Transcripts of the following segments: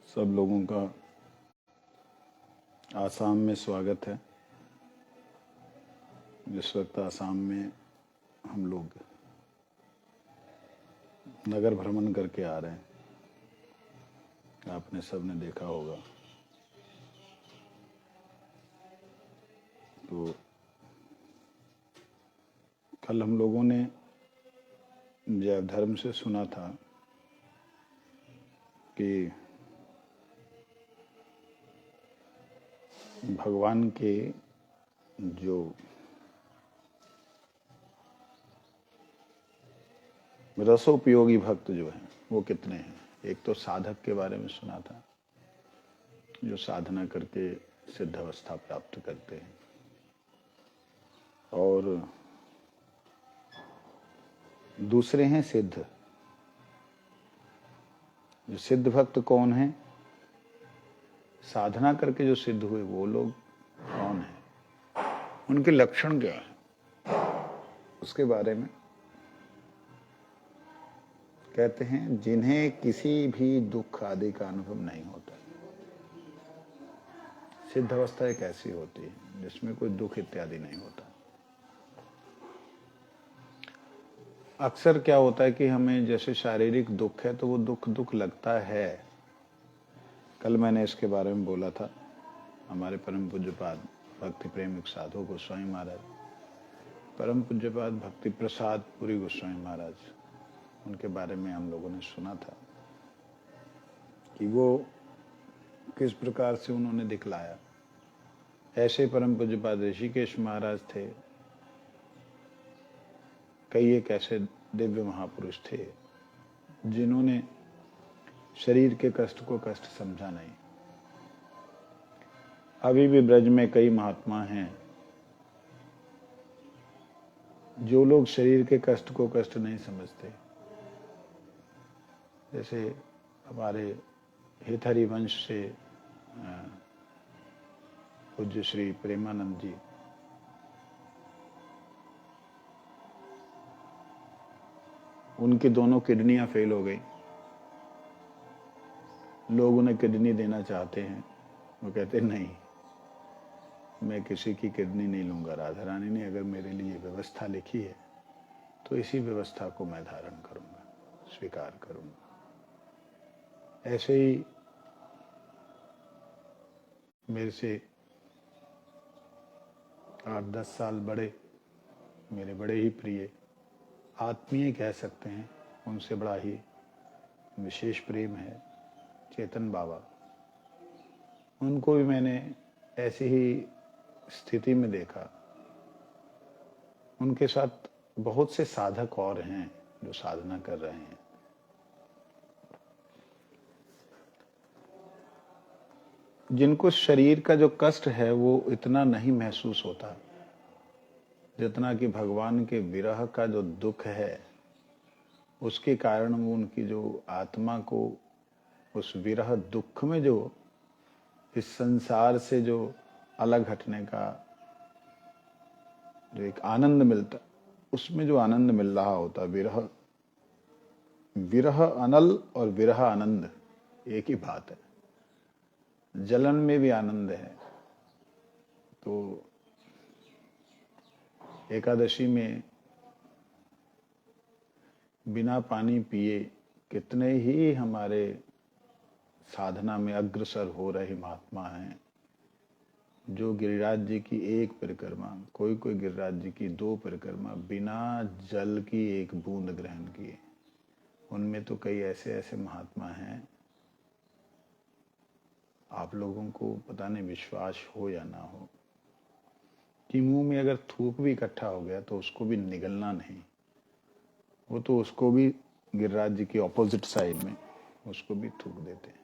सब लोगों का आसाम में स्वागत है। इस वक्त आसाम में हम लोग नगर भ्रमण करके आ रहे हैं। आपने सबने देखा होगा। तो कल हम लोगों ने जैव धर्म से सुना था कि भगवान के जो रसोपयोगी भक्त जो हैं वो कितने हैं। एक तो साधक के बारे में सुना था जो साधना करके सिद्ध अवस्था प्राप्त करते हैं, और दूसरे हैं सिद्ध। जो सिद्ध भक्त कौन है, साधना करके जो सिद्ध हुए वो लोग कौन है, उनके लक्षण क्या है, उसके बारे में कहते हैं जिन्हें किसी भी दुख आदि का अनुभव नहीं होता। सिद्ध अवस्था एक ऐसी होती है जिसमें कोई दुख इत्यादि नहीं होता। अक्सर क्या होता है कि हमें जैसे शारीरिक दुख है तो वो दुख लगता है। कल मैंने इसके बारे में बोला था। हमारे परम पूज्यपाद भक्ति प्रेमिक साधु गोस्वामी महाराज, परम पूज्यपाद भक्ति प्रसाद पुरी गोस्वामी महाराज, उनके बारे में हम लोगों ने सुना था कि वो किस प्रकार से उन्होंने दिखलाया। ऐसे परम पूज्यपाद ऋषिकेश महाराज थे। कई एक ऐसे दिव्य महापुरुष थे जिन्होंने शरीर के कष्ट को कष्ट समझा नहीं। अभी भी ब्रज में कई महात्मा हैं जो लोग शरीर के कष्ट को कष्ट नहीं समझते। जैसे हमारे हित हरिवंश से पूज्य श्री प्रेमानंद जी, उनकी दोनों किडनियां फेल हो गई। लोग उन्हें किडनी देना चाहते हैं, वो कहते नहीं, मैं किसी की किडनी नहीं लूंगा। राधा रानी ने अगर मेरे लिए व्यवस्था लिखी है तो इसी व्यवस्था को मैं धारण करूंगा, स्वीकार करूंगा। ऐसे ही मेरे से 8-10 साल बड़े, मेरे बड़े ही प्रिय आत्मीय कह सकते हैं, उनसे बड़ा ही विशेष प्रेम है चेतन बाबा। उनको भी मैंने ऐसी ही स्थिति में देखा। उनके साथ बहुत से साधक और हैं जो साधना कर रहे हैं। जिनको शरीर का जो कष्ट है वो इतना नहीं महसूस होता जितना कि भगवान के विरह का जो दुख है, उसके कारण वो उनकी जो आत्मा को उस विरह दुख में जो इस संसार से जो अलग हटने का जो एक आनंद मिलता, उसमें जो आनंद मिल रहा होता, विरह अनल और विरह आनंद एक ही बात है। जलन में भी आनंद है। तो एकादशी में बिना पानी पिए कितने ही हमारे साधना में अग्रसर हो रहे महात्मा हैं जो गिरिराज जी की एक परिक्रमा, कोई गिरिराज जी की 2 परिक्रमा बिना जल की एक बूंद ग्रहण किए। उनमें तो कई ऐसे ऐसे महात्मा हैं, आप लोगों को पता नहीं विश्वास हो या ना हो, कि मुंह में अगर थूक भी इकट्ठा हो गया तो उसको भी निगलना नहीं, वो तो उसको भी गिरिराज जी की ऑपोजिट साइड में उसको भी थूक देते हैं।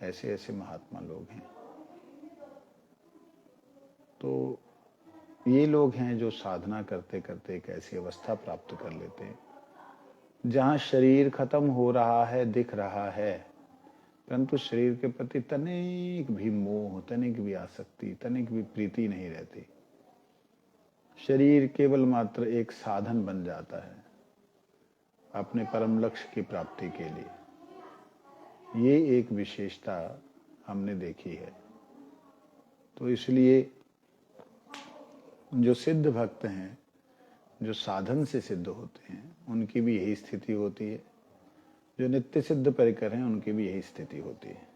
ऐसे ऐसे महात्मा लोग हैं। तो ये लोग हैं जो साधना करते करते एक ऐसी अवस्था प्राप्त कर लेते हैं जहां शरीर खत्म हो रहा है, दिख रहा है, परंतु शरीर के प्रति तनिक भी मोह, तनिक भी आसक्ति, तनिक भी प्रीति नहीं रहती। शरीर केवल मात्र एक साधन बन जाता है अपने परम लक्ष्य की प्राप्ति के लिए। ये एक विशेषता हमने देखी है। तो इसलिए जो सिद्ध भक्त हैं, जो साधन से सिद्ध होते हैं, उनकी भी यही स्थिति होती है। जो नित्य सिद्ध परिकर हैं, उनकी भी यही स्थिति होती है।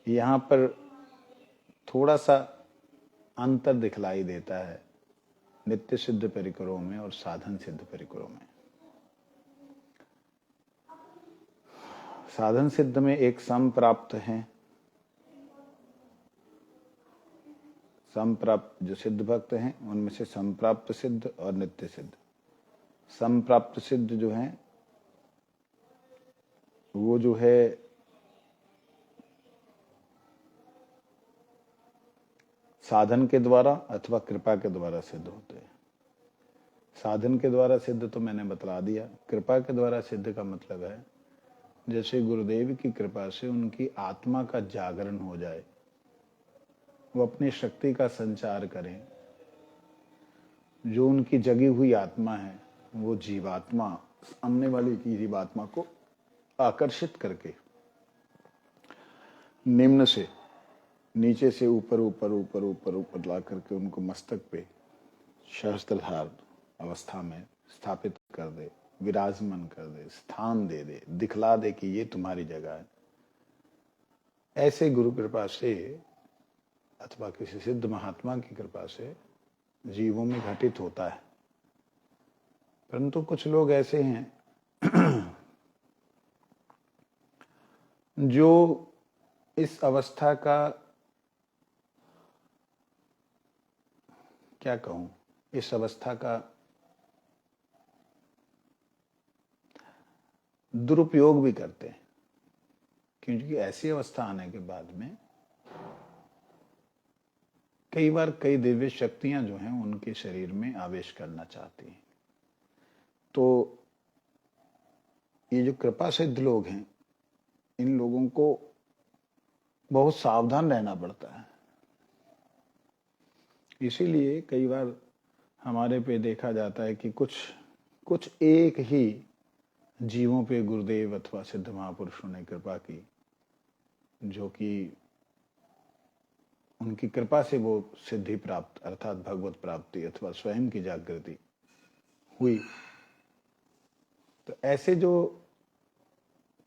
यहाँ पर थोड़ा सा अंतर दिखलाई देता है नित्य सिद्ध परिकरों में और साधन सिद्ध परिकरों में। साधन सिद्ध में एक संप्राप्त है, संप्राप्त जो सिद्ध भक्त हैं उनमें से संप्राप्त सिद्ध और नित्य सिद्ध। संप्राप्त सिद्ध जो हैं वो जो है साधन के द्वारा अथवा कृपा के द्वारा सिद्ध होते हैं। साधन के द्वारा सिद्ध तो मैंने बतला दिया। कृपा के द्वारा सिद्ध का मतलब है जैसे गुरुदेव की कृपा से उनकी आत्मा का जागरण हो जाए, वो अपनी शक्ति का संचार करें, जो उनकी जगी हुई आत्मा है वो जीवात्मा, सामने वाली की जीवात्मा को आकर्षित करके निम्न से नीचे से ऊपर ऊपर ऊपर ऊपर ऊपर ला करके उनको मस्तक पे सहस्त्रधार अवस्था में स्थापित कर दे, विराजमान कर दे, स्थान दे दे, दिखला दे कि ये तुम्हारी जगह है। ऐसे गुरु कृपा से अथवा किसी सिद्ध महात्मा की कृपा से जीवों में घटित होता है। परंतु कुछ लोग ऐसे हैं जो इस अवस्था का क्या कहूं, इस अवस्था का दुरुपयोग भी करते हैं, क्योंकि ऐसी अवस्था आने के बाद में कई बार कई दिव्य शक्तियां जो हैं उनके शरीर में आवेश करना चाहती हैं। तो ये जो कृपा सिद्ध लोग हैं, इन लोगों को बहुत सावधान रहना पड़ता है। इसीलिए कई बार हमारे पे देखा जाता है कि कुछ एक ही जीवों पे गुरुदेव अथवा सिद्ध महापुरुषों ने कृपा की, जो कि उनकी कृपा से वो सिद्धि प्राप्त अर्थात भगवत प्राप्ति अथवा स्वयं की जागृति हुई। तो ऐसे जो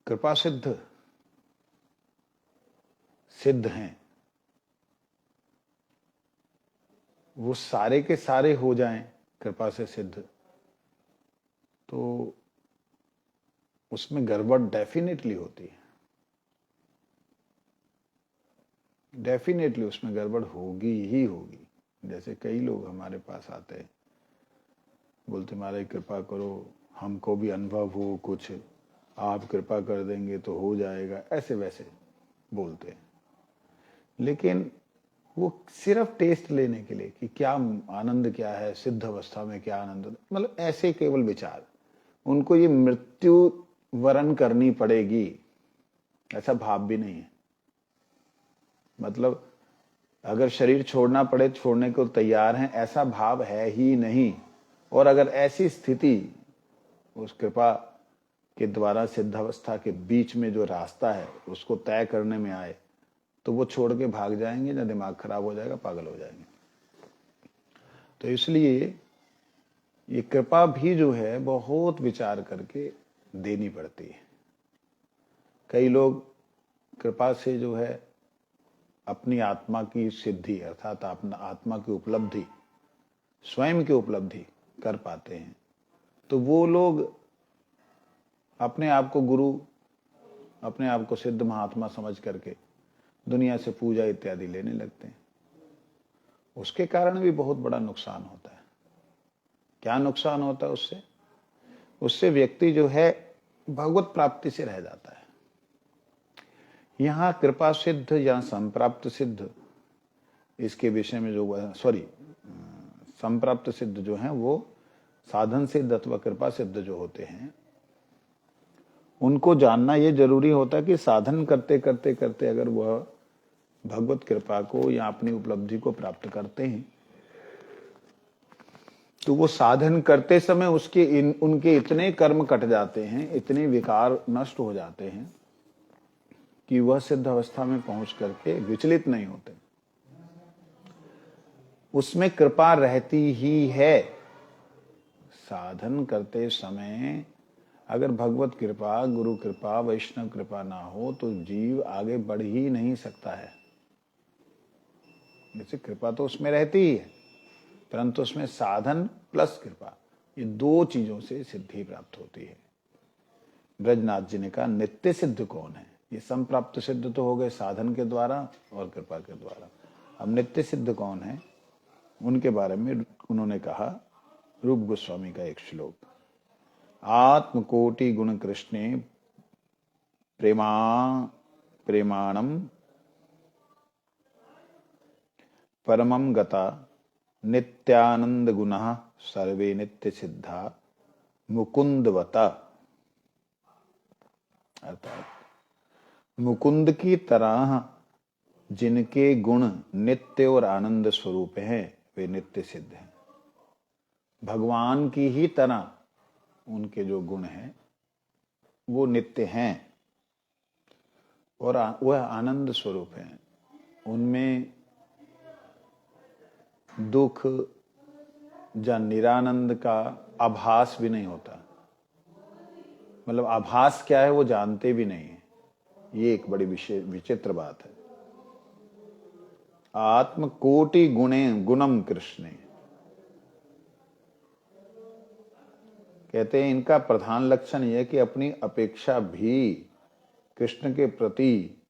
कृपा सिद्ध हैं वो सारे के सारे हो जाएं कृपा से सिद्ध, तो उसमें गड़बड़ डेफिनेटली होती है। डेफिनेटली उसमें गड़बड़ होगी ही होगी। जैसे कई लोग हमारे पास आते हैं, बोलते महाराज कृपा करो, हमको भी अनुभव हो कुछ, आप कृपा कर देंगे तो हो जाएगा, ऐसे वैसे बोलते हैं। लेकिन वो सिर्फ टेस्ट लेने के लिए कि क्या आनंद क्या है, सिद्ध अवस्था में क्या आनंद, मतलब ऐसे केवल विचार, उनको ये मृत्यु वरण करनी पड़ेगी ऐसा भाव भी नहीं है। मतलब अगर शरीर छोड़ना पड़े छोड़ने को तैयार हैं ऐसा भाव है ही नहीं। और अगर ऐसी स्थिति उस कृपा के द्वारा सिद्धावस्था के बीच में जो रास्ता है उसको तय करने में आए तो वो छोड़ के भाग जाएंगे, ना दिमाग खराब हो जाएगा, पागल हो जाएंगे। तो इसलिए ये कृपा भी जो है बहुत विचार करके देनी पड़ती है। कई लोग कृपा से जो है अपनी आत्मा की सिद्धि अर्थात अपना आत्मा की उपलब्धि, स्वयं की उपलब्धि कर पाते हैं, तो वो लोग अपने आप को गुरु, अपने आप को सिद्ध महात्मा समझ करके दुनिया से पूजा इत्यादि लेने लगते हैं। उसके कारण भी बहुत बड़ा नुकसान होता है। क्या नुकसान होता है उससे? उससे व्यक्ति जो है भगवत प्राप्ति से रह जाता है। यहां कृपा सिद्ध या संप्राप्त सिद्ध, इसके विषय में जो संप्राप्त सिद्ध जो हैं वो साधन सिद्ध अथवा कृपा सिद्ध जो होते हैं, उनको जानना ये जरूरी होता है कि साधन करते करते करते अगर वह भगवत कृपा को या अपनी उपलब्धि को प्राप्त करते हैं तो वो साधन करते समय उनके इतने कर्म कट जाते हैं, इतने विकार नष्ट हो जाते हैं कि वह सिद्ध अवस्था में पहुंच करके विचलित नहीं होते, उसमें कृपा रहती ही है। साधन करते समय अगर भगवत कृपा, गुरु कृपा, वैष्णव कृपा ना हो तो जीव आगे बढ़ ही नहीं सकता है। जैसे कृपा तो उसमें रहती ही है, परंतु उसमें साधन प्लस कृपा, ये दो चीजों से सिद्धि प्राप्त होती है। ब्रजनाथ जी ने कहा नित्य सिद्ध कौन है? ये संप्राप्त सिद्ध तो हो गए साधन के द्वारा और कृपा के द्वारा। अब नित्य सिद्ध कौन है, उनके बारे में उन्होंने कहा रूप गोस्वामी का एक श्लोक, आत्मकोटि गुण कृष्णे प्रेमाणम परमं गता नित्यानंद गुणः सर्वे नित्य सिद्धा मुकुंदवता। अर्थात मुकुंद की तरह जिनके गुण नित्य और आनंद स्वरूप हैं वे नित्य सिद्ध हैं। भगवान की ही तरह उनके जो गुण हैं वो नित्य हैं और वह आनंद स्वरूप हैं। उनमें दुख या निरानंद का आभास भी नहीं होता। मतलब आभास क्या है वो जानते भी नहीं है। ये एक बड़ी विचित्र बात है। आत्म कोटि गुणे गुणम कृष्णे, कहते हैं इनका प्रधान लक्षण यह कि अपनी अपेक्षा भी कृष्ण के प्रति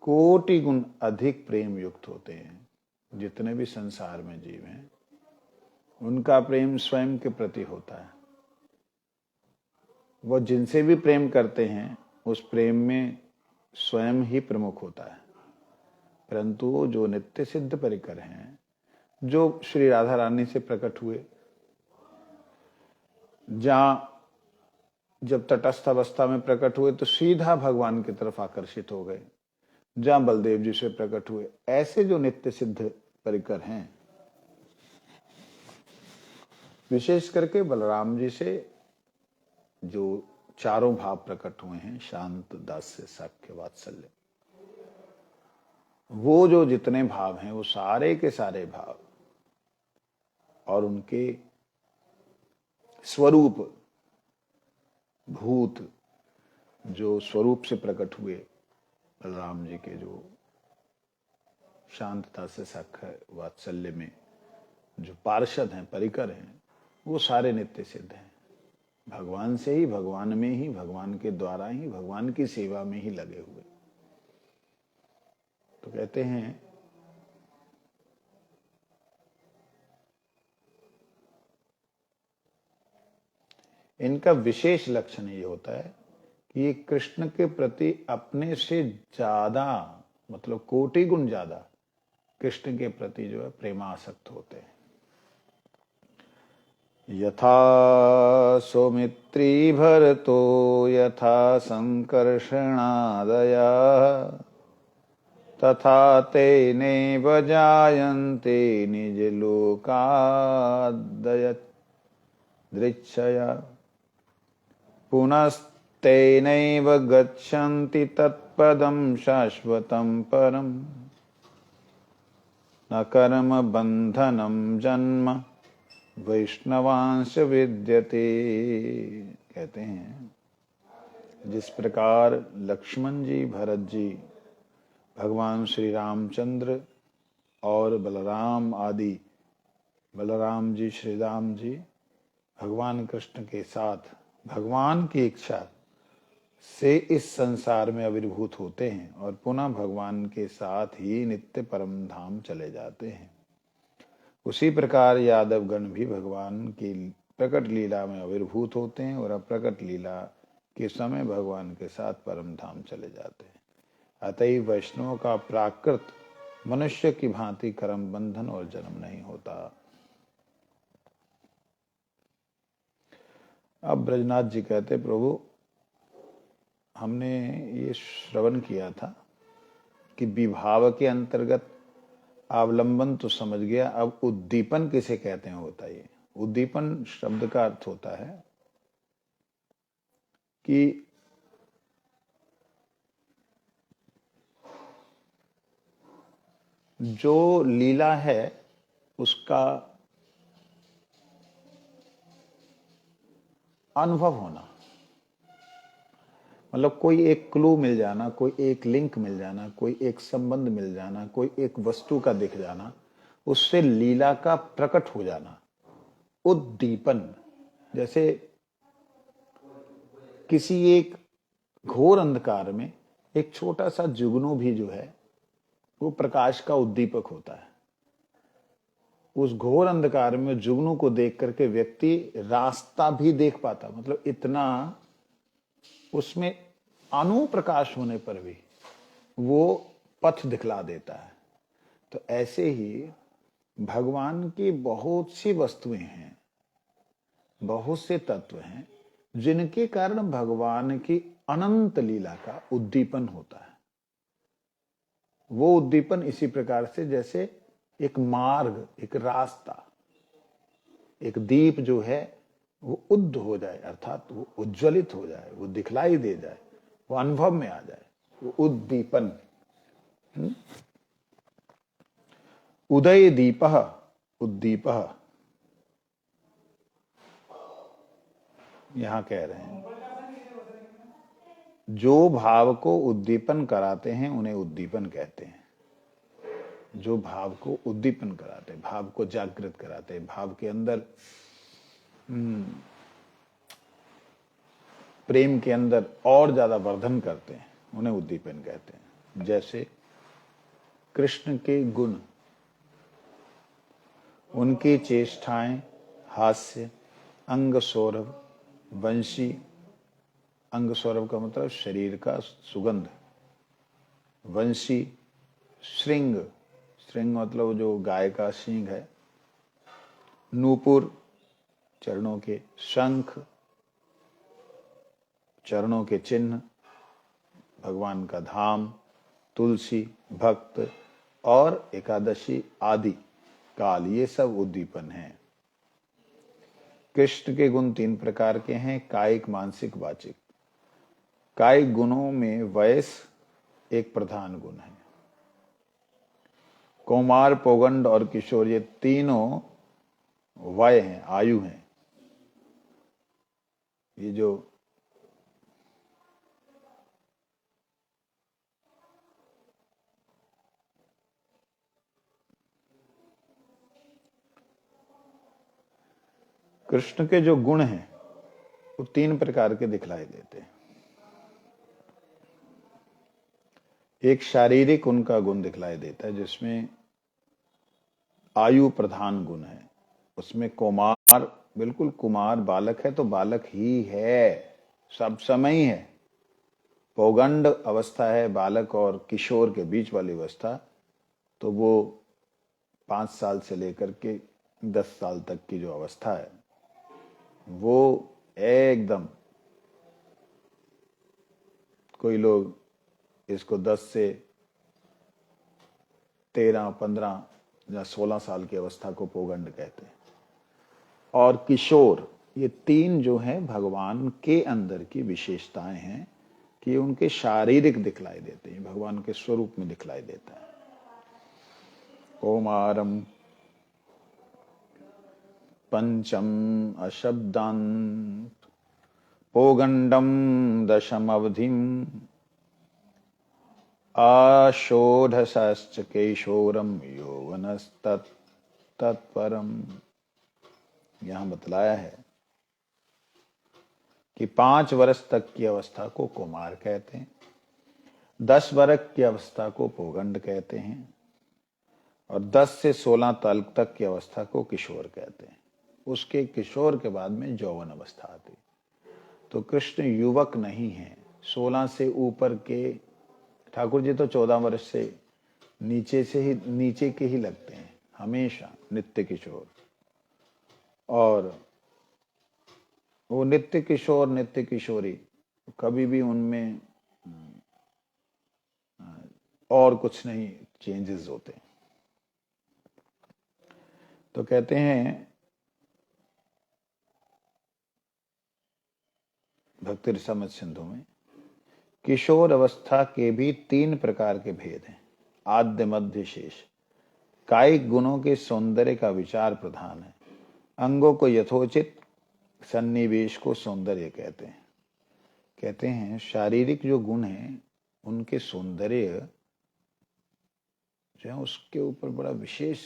कोटि गुण अधिक प्रेम युक्त होते हैं। जितने भी संसार में जीव हैं उनका प्रेम स्वयं के प्रति होता है। वह जिनसे भी प्रेम करते हैं उस प्रेम में स्वयं ही प्रमुख होता है। परंतु जो नित्य सिद्ध परिकर हैं, जो श्री राधा रानी से प्रकट हुए, जहां जब तटस्थ अवस्था में प्रकट हुए तो सीधा भगवान की तरफ आकर्षित हो गए, जहां बलदेव जी से प्रकट हुए, ऐसे जो नित्य सिद्ध परिकर हैं, विशेष करके बलराम जी से जो चारों भाव प्रकट हुए हैं, शांत, दास्य, साख्य, वात्सल्य, वो जो जितने भाव हैं वो सारे के सारे भाव और उनके स्वरूप भूत जो स्वरूप से प्रकट हुए बलराम जी के, जो शांतता से साख्य वात्सल्य में जो पार्षद हैं, परिकर हैं, वो सारे नित्य सिद्ध हैं। भगवान से ही, भगवान में ही, भगवान के द्वारा ही, भगवान की सेवा में ही लगे हुए। तो कहते हैं इनका विशेष लक्षण ये होता है कि ये कृष्ण के प्रति अपने से ज्यादा, मतलब कोटि गुण ज्यादा कृष्ण के प्रति जो है प्रेमासक्त होते हैं। यथा सौमित्री भरतो यथा संकर्षणादया तथा तेनैव जायन्ते निजलोकादयदृच्छया पुनस्तेनैव गच्छन्ति तत्पदं शाश्वतं परम् न कर्म बंधनम जन्म वैष्णवांश विद्यते। कहते हैं जिस प्रकार लक्ष्मण जी, भरत जी, भगवान श्री रामचंद्र और बलराम आदि, बलराम जी, श्री राम जी भगवान कृष्ण के साथ भगवान की इच्छा से इस संसार में आविर्भूत होते हैं और पुनः भगवान के साथ ही नित्य परम धाम चले जाते हैं, उसी प्रकार यादवगण भी भगवान की प्रकट लीला में आविर्भूत होते हैं और अप्रकट लीला के समय भगवान के साथ परम धाम चले जाते हैं। अतएव वैष्णव का प्राकृत मनुष्य की भांति कर्म बंधन और जन्म नहीं होता। अब ब्रजनाथ जी कहते, प्रभु हमने ये श्रवण किया था कि विभाव के अंतर्गत अवलंबन तो समझ गया, अब उद्दीपन किसे कहते हैं वो बताइए। उद्दीपन शब्द का अर्थ होता है कि जो लीला है उसका अनुभव होना, मतलब कोई एक क्लू मिल जाना, कोई एक लिंक मिल जाना, कोई एक संबंध मिल जाना, कोई एक वस्तु का दिख जाना, उससे लीला का प्रकट हो जाना, उद्दीपन। जैसे किसी एक घोर अंधकार में एक छोटा सा जुगनू भी जो है वो प्रकाश का उद्दीपक होता है। उस घोर अंधकार में जुगनू को देख करके व्यक्ति रास्ता भी देख पाता, मतलब इतना उसमें अनुप्रकाश होने पर भी वो पथ दिखला देता है। तो ऐसे ही भगवान की बहुत सी वस्तुएं हैं, बहुत से तत्व हैं जिनके कारण भगवान की अनंत लीला का उद्दीपन होता है। वो उद्दीपन इसी प्रकार से जैसे एक मार्ग, एक रास्ता, एक दीप जो है वो उद्ध हो जाए, अर्थात वो उज्ज्वलित हो जाए, वो दिखलाई दे जाए, वो अनुभव में आ जाए, वो उद्दीपन। उदय दीपः उद्दीपः, यहां कह रहे हैं जो भाव को उद्दीपन कराते हैं उन्हें उद्दीपन कहते हैं। जो भाव को उद्दीपन कराते हैं, भाव को जागृत कराते हैं, भाव के अंदर प्रेम के अंदर और ज्यादा वर्धन करते हैं, उन्हें उद्दीपन कहते हैं। जैसे कृष्ण के गुण, उनकी चेष्टाएं, हास्य, अंग सौरभ, वंशी, अंग सौरभ का मतलब शरीर का सुगंध, वंशी, श्रृंग, श्रृंग मतलब जो गाय का सींग है, नूपुर चरणों के, शंख चरणों के चिन्ह, भगवान का धाम, तुलसी, भक्त और एकादशी आदि काल, ये सब उद्दीपन है। कृष्ण के गुण तीन प्रकार के हैं, कायिक, मानसिक, वाचिक। कायिक गुणों में वयस एक प्रधान गुण है। कौमार, पौगंड और किशोर ये तीनों वय हैं, आयु हैं। ये जो कृष्ण के जो गुण हैं वो तीन प्रकार के दिखलाई देते हैं। एक शारीरिक उनका गुण दिखलाई देता है जिसमें आयु प्रधान गुण है। उसमें कुमार, बिल्कुल कुमार बालक है तो बालक ही है, सब समय ही है। पौगंड अवस्था है, बालक और किशोर के बीच वाली अवस्था, तो वो 5 साल से लेकर के 10 साल तक की जो अवस्था है वो एकदम, कोई लोग इसको 10 से 13, 15 या 16 साल की अवस्था को पौगंड कहते हैं। और किशोर, ये तीन जो हैं भगवान के अंदर की विशेषताएं हैं कि उनके शारीरिक दिखलाई देते हैं, भगवान के स्वरूप में दिखलाई देता है। कौमारम पंचम अशब्दांत, पौगंडम दशम अवधिम, आषोढशश्च केशोरम यौवनस्तत्परम। यहां बतलाया है कि 5 वर्ष तक की अवस्था को कुमार कहते हैं, 10 वर्ष की अवस्था को पौगंड कहते हैं और 10 से 16 तक की अवस्था को किशोर कहते हैं। उसके किशोर के बाद में यौवन अवस्था आती। तो कृष्ण युवक नहीं है। 16 से ऊपर के ठाकुर जी तो 14 वर्ष से नीचे के ही लगते हैं, हमेशा नित्य किशोर। और वो नित्य किशोर, नित्य किशोरी, कभी भी उनमें और कुछ नहीं चेंजेस होते। तो कहते हैं भक्ति रसामृत सिंधु में, किशोर अवस्था के भी 3 प्रकार के भेद हैं, आद्य, मध्य, शेष। कायिक गुणों के सौंदर्य का विचार प्रधान है। अंगों को यथोचित सन्निवेश को सौंदर्य कहते हैं। कहते हैं शारीरिक जो गुण हैं उनके सौंदर्य जो है उसके ऊपर बड़ा विशेष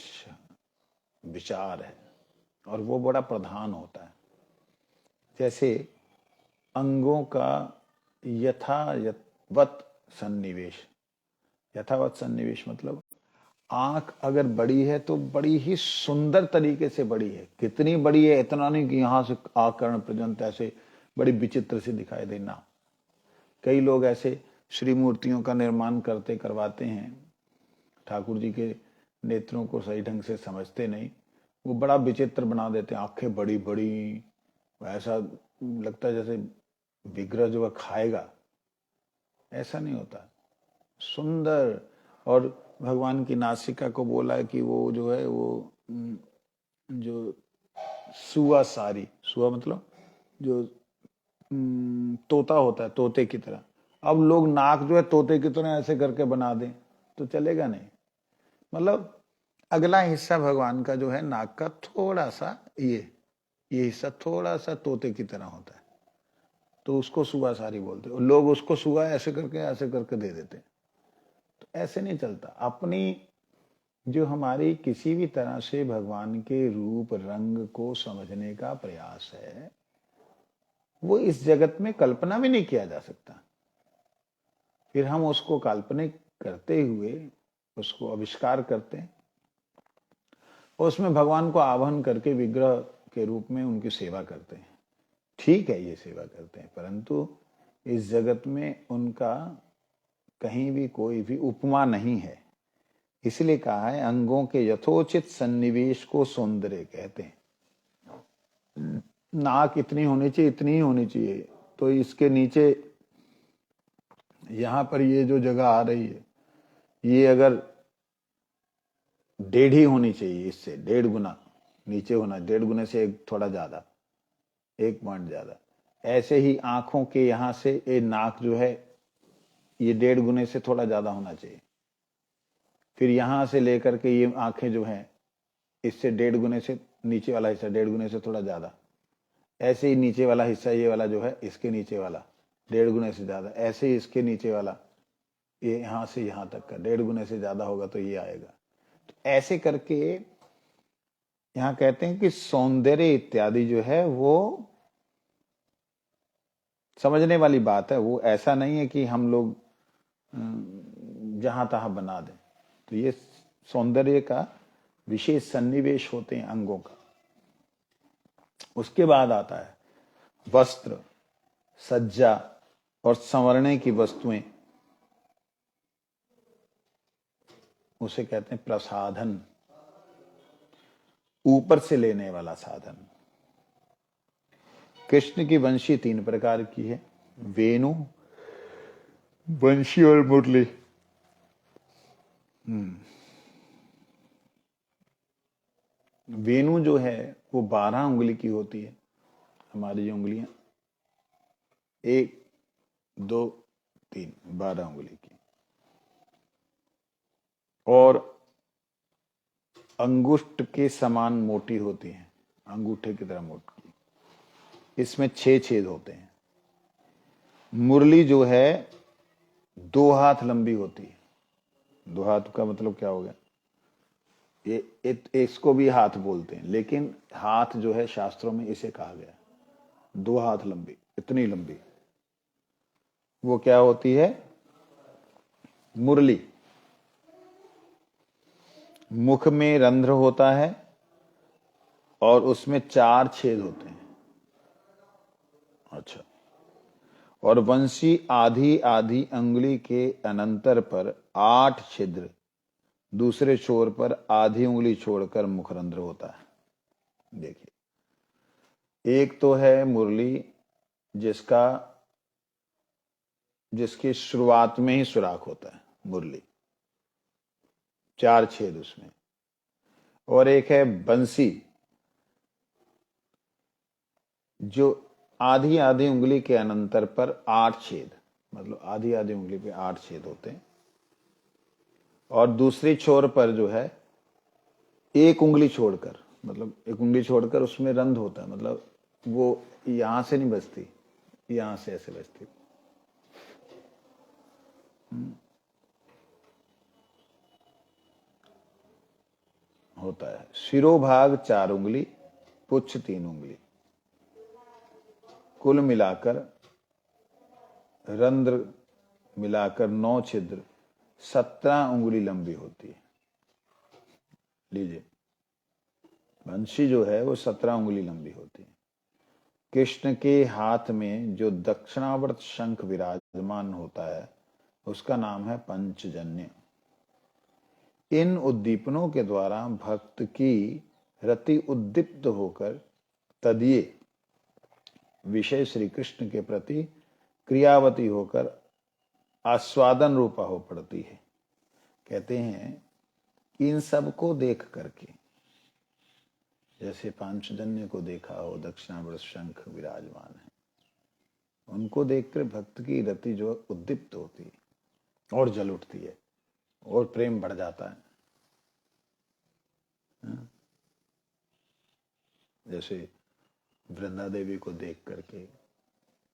विचार है और वो बड़ा प्रधान होता है। जैसे अंगों का यथावत सन्निवेश। यथावत सन्निवेश मतलब आंख अगर बड़ी है तो बड़ी ही सुंदर तरीके से बड़ी है। कितनी बड़ी है इतना नहीं कि यहां से आकर्ण पर्यंत ऐसे बड़ी विचित्र से दिखाई देना। कई लोग ऐसे श्री मूर्तियों का निर्माण करवाते हैं, ठाकुर जी के नेत्रों को सही ढंग से समझते नहीं, वो बड़ा विचित्र बना देते हैं। आंखें बड़ी बड़ी, ऐसा लगता है जैसे विग्रह जो है खाएगा। ऐसा नहीं होता, सुंदर। और भगवान की नासिका को बोला है कि वो जो है वो जो सुआ सारी, सुआ मतलब जो तोता होता है, तोते की तरह। अब लोग नाक जो है तोते की तरह ऐसे करके बना दें तो चलेगा नहीं। मतलब अगला हिस्सा भगवान का जो है नाक का थोड़ा सा ये हिस्सा थोड़ा सा तोते की तरह होता है, तो उसको सुआ सारी बोलते हैं। लोग उसको सुआ ऐसे करके दे देते हैं। तो ऐसे नहीं चलता। अपनी जो हमारी किसी भी तरह से भगवान के रूप रंग को समझने का प्रयास है, वो इस जगत में कल्पना भी नहीं किया जा सकता। फिर हम उसको काल्पनिक करते हुए उसको आविष्कार करते हैं और उसमें भगवान को आवाहन करके विग्रह के रूप में उनकी सेवा करते हैं। ठीक है, ये सेवा करते हैं, परंतु इस जगत में उनका कहीं भी कोई भी उपमा नहीं है। इसलिए कहा है अंगों के यथोचित सन्निवेश को सौंदर्य कहते हैं। नाक इतनी होनी चाहिए, इतनी ही होनी चाहिए, तो इसके नीचे यहां पर ये जो जगह आ रही है ये अगर 1.5 ही होनी चाहिए, इससे 1.5 गुना नीचे होना, 1.5 गुने से एक थोड़ा ज्यादा, 1 पॉइंट ज्यादा। ऐसे ही आंखों के यहां से ये नाक जो है ये 1.5 गुने से थोड़ा ज्यादा होना चाहिए। फिर यहां से लेकर के ये आंखें जो हैं इससे 1.5 गुने से नीचे वाला हिस्सा 1.5 गुने से थोड़ा ज्यादा। ऐसे ही नीचे वाला हिस्सा ये वाला जो है इसके नीचे वाला 1.5 गुने से ज्यादा। ऐसे ही इसके नीचे वाला ये यहां से यहां तक का 1.5 गुने से ज्यादा होगा तो ये आएगा। तो ऐसे करके यहां कहते हैं कि सौंदर्य इत्यादि जो है वो समझने वाली बात है। वो ऐसा नहीं है कि हम लोग जहां तहां बना दें। तो ये सौंदर्य का विशेष सन्निवेश होते हैं अंगों का। उसके बाद आता है वस्त्र, सज्जा और संवरणे की वस्तुएं, उसे कहते हैं प्रसाधन, ऊपर से लेने वाला साधन। कृष्ण की वंशी 3 प्रकार की है, वेणु, वंशी और मुरली। वेणु जो है वो 12 उंगली की होती है। हमारी जो उंगलियां 1 2 3 12 उंगली की, और अंगुष्ठ के समान मोटी होती है, अंगूठे की तरह मोटी। इसमें 6 छेद होते हैं। मुरली जो है 2 हाथ लंबी होती है। 2 हाथ का मतलब क्या हो गया? ये इसको भी हाथ बोलते हैं, लेकिन हाथ जो है शास्त्रों में इसे कहा गया 2 हाथ लंबी, इतनी लंबी वो क्या होती है? मुरली। मुख में रंध्र होता है और उसमें 4 छेद होते हैं। अच्छा। और वंशी आधी आधी अंगुली के अनंतर पर 8 छिद्र, दूसरे छोर पर आधी उंगली छोड़कर मुखरंध्र होता है। देखिए, एक तो है मुरली जिसकी शुरुआत में ही सुराख होता है, मुरली 4 छेद उसमें। और एक है बंसी, जो आधी आधी उंगली के अनंतर पर 8 छेद, मतलब आधी आधी उंगली पे 8 छेद होते हैं। और दूसरी छोर पर जो है एक उंगली छोड़कर, मतलब एक उंगली छोड़कर उसमें रंध्र होता है, मतलब वो यहां से नहीं बजती, यहां से ऐसे बजती। होता है। शिरोभाग 4 उंगली, पुच्छ 3 उंगली, कुल मिलाकर रंध्र मिलाकर 9 छिद्र 17 उंगली लंबी होती है। लीजिए, बंशी जो है वो 17 उंगली लंबी होती है। कृष्ण के हाथ में जो दक्षिणावर्त शंख विराजमान होता है उसका नाम है पंचजन्य। इन उद्दीपनों के द्वारा भक्त की रति उद्दीप्त होकर तदीय विषय श्री कृष्ण के प्रति क्रियावती होकर आस्वादन रूपा हो पड़ती है। कहते हैं कि इन सब को देख करके, जैसे पांचजन्य को देखा हो, दक्षिणावर्त शंख विराजमान है, उनको देखकर भक्त की रति जो उद्दीप्त होती है और जल उठती है और प्रेम बढ़ जाता है। जैसे वृंदा देवी को देख करके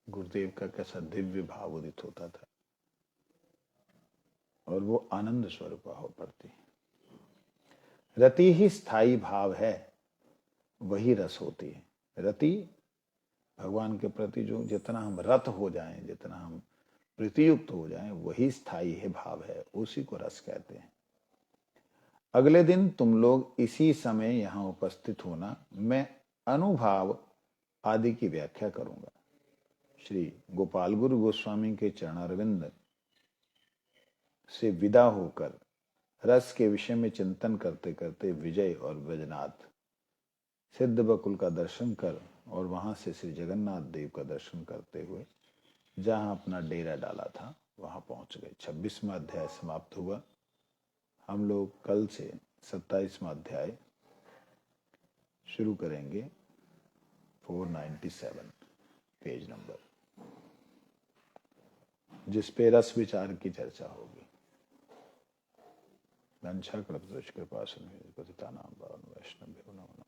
गुरुदेव का कैसा दिव्य भाव उदित होता था और वो आनंद स्वरूप हो पड़ती है। रति ही स्थायी भाव है, वही रस होती है। रति भगवान के प्रति जो जितना हम रत हो जाएं, जितना हम प्रीतियुक्त हो जाएं, वही स्थायी है भाव है, उसी को रस कहते हैं। अगले दिन तुम लोग इसी समय यहां उपस्थित होना, मैं अनुभाव आदि की व्याख्या करूंगा। श्री गोपाल गुरु गोस्वामी के चरणारविंद से विदा होकर रस के विषय में चिंतन करते करते विजय और ब्रजनाथ सिद्ध बकुल का दर्शन कर और वहां से श्री जगन्नाथ देव का दर्शन करते हुए जहां अपना डेरा डाला था वहां पहुंच गए। 26वां अध्याय समाप्त हुआ। हम लोग कल से 27वां अध्याय शुरू करेंगे। 497 पेज नंबर, जिस पे रस विचार की चर्चा होगी। वंशा कृपा सिंधु पतितानां पावन वैष्णवेभ्यो नमः।